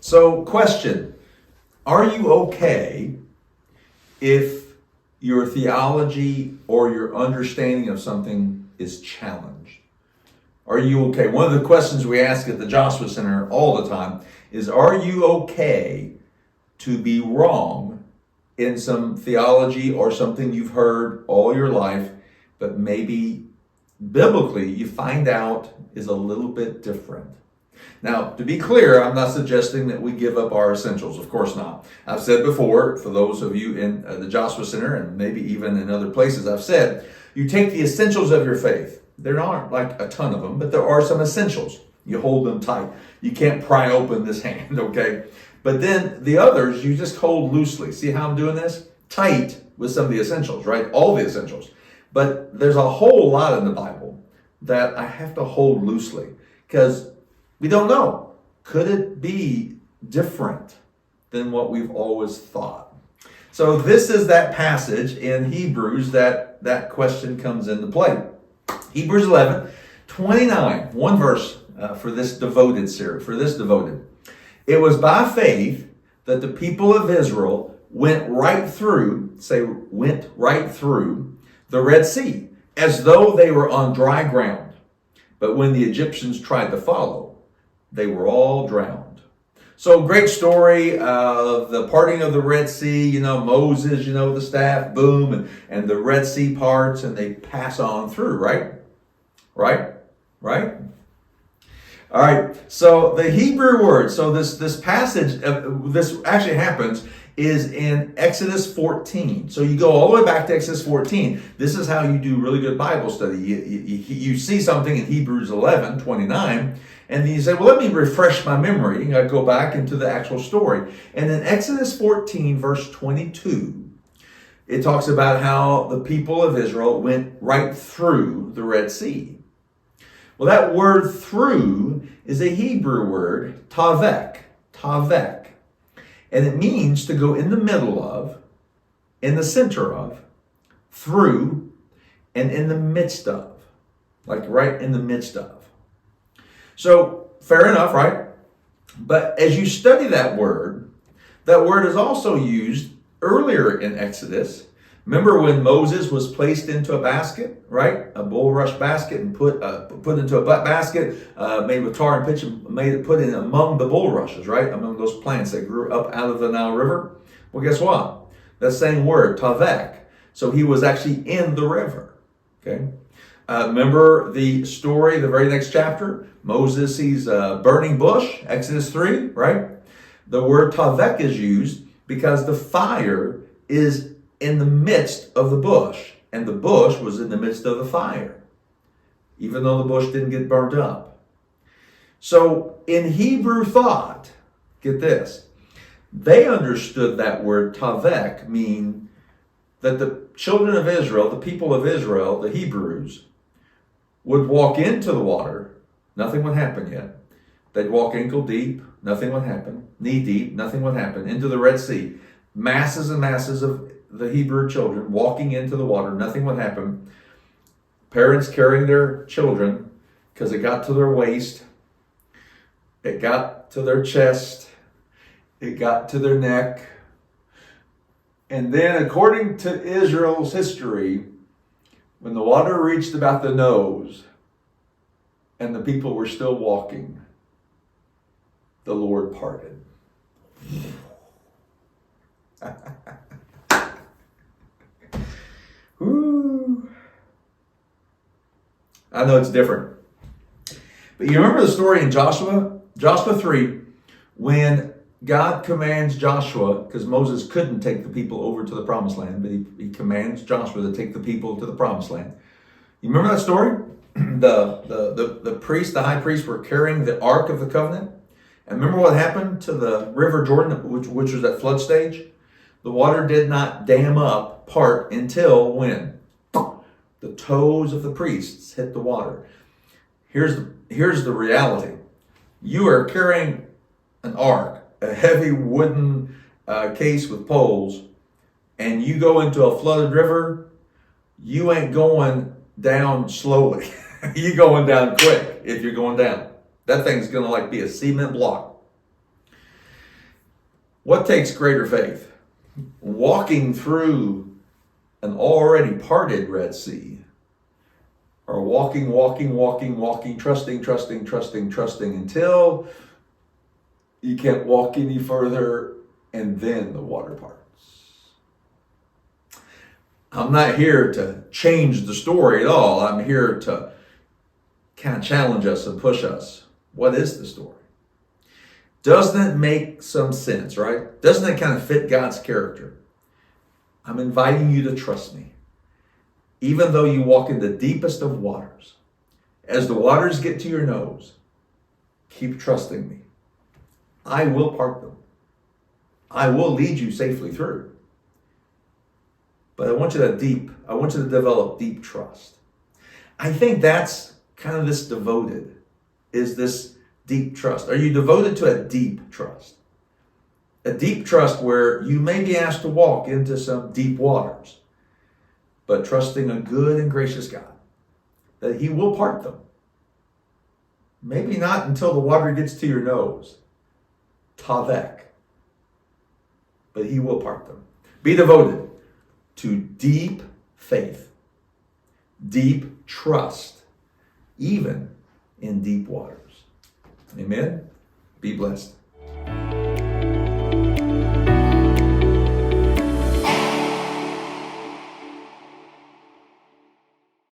So, question, are you okay if your theology or your understanding of something is challenged? Are you okay? One of the questions we ask at the Joshua Center all the time is, are you okay to be wrong in some theology or something you've heard all your life, but maybe biblically you find out is a little bit different? Now, to be clear, I'm not suggesting that we give up our essentials. Of course not. I've said before, for those of you in the Joshua Center and maybe even in other places, I've said, you take the essentials of your faith. There aren't like a ton of them, but there are some essentials. You hold them tight. You can't pry open this hand, okay? But then the others, you just hold loosely. See how I'm doing this? Tight with some of the essentials, right? All the essentials. But there's a whole lot in the Bible that I have to hold loosely because we don't know. Could it be different than what we've always thought? So this is that passage in Hebrews that question comes into play. Hebrews 11:29, one verse for this devoted series, for this devoted. It was by faith that the people of Israel went right through the Red Sea, as though they were on dry ground. But when the Egyptians tried to follow, they were all drowned. So great story of the parting of the Red Sea, Moses, the staff, boom, and the Red Sea parts, and they pass on through, right? All right, so the Hebrew word, so this passage, this actually happens, is in Exodus 14. So you go all the way back to Exodus 14. This is how you do really good Bible study. You see something in Hebrews 11:29, and then you say, well, let me refresh my memory. I go back into the actual story. And in Exodus 14, verse 22, it talks about how the people of Israel went right through the Red Sea. Well, that word through is a Hebrew word, tavek. And it means to go in the middle of, in the center of, through, and in the midst of. Like right in the midst of. So, fair enough, right? But as you study that word is also used earlier in Exodus. Remember when Moses was placed into a basket, right? A bulrush basket, and put into a basket made with tar and pitch, and put in among the bulrushes, right? Among those plants that grew up out of the Nile River. Well, guess what? That same word, tavek. So he was actually in the river. Okay. Remember the story, the very next chapter? Moses sees a burning bush, Exodus 3, right? The word tavek is used because the fire is in the midst of the bush, and the bush was in the midst of the fire, even though the bush didn't get burnt up. So in Hebrew thought, get this, they understood that word tavek mean that the children of Israel, the people of Israel, the Hebrews, would walk into the water, nothing would happen yet. They'd walk ankle deep, nothing would happen. Knee deep, nothing would happen. Into the Red Sea. Masses and masses of the Hebrew children walking into the water, nothing would happen. Parents carrying their children because it got to their waist, it got to their chest, it got to their neck. And then, according to Israel's history, when the water reached about the nose and the people were still walking, the Lord parted. Ooh. I know it's different. But you remember the story in Joshua 3, when God commands Joshua, because Moses couldn't take the people over to the promised land, but he commands Joshua to take the people to the promised land. You remember that story? The priest, the high priest, were carrying the Ark of the Covenant. And remember what happened to the River Jordan, which was at flood stage? The water did not dam up part until when? The toes of the priests hit the water. Here's the reality. You are carrying an ark, a heavy wooden case with poles, and you go into a flooded river, you ain't going down slowly. You're going down quick if you're going down. That thing's going to be a cement block. What takes greater faith? Walking through an already parted Red Sea, or walking, trusting until you can't walk any further and then the water parts. I'm not here to change the story at all. I'm here to kind of challenge us and push us. What is the story? Doesn't it make some sense, right? Doesn't it kind of fit God's character? I'm inviting you to trust me. Even though you walk in the deepest of waters, as the waters get to your nose, keep trusting me. I will part them. I will lead you safely through. But I want you to develop deep trust. I think that's kind of this devoted, is this deep trust. Are you devoted to a deep trust? A deep trust where you may be asked to walk into some deep waters, but trusting a good and gracious God, that He will part them. Maybe not until the water gets to your nose, tavek, but He will part them. Be devoted to deep faith, deep trust, even in deep waters. Amen? Be blessed.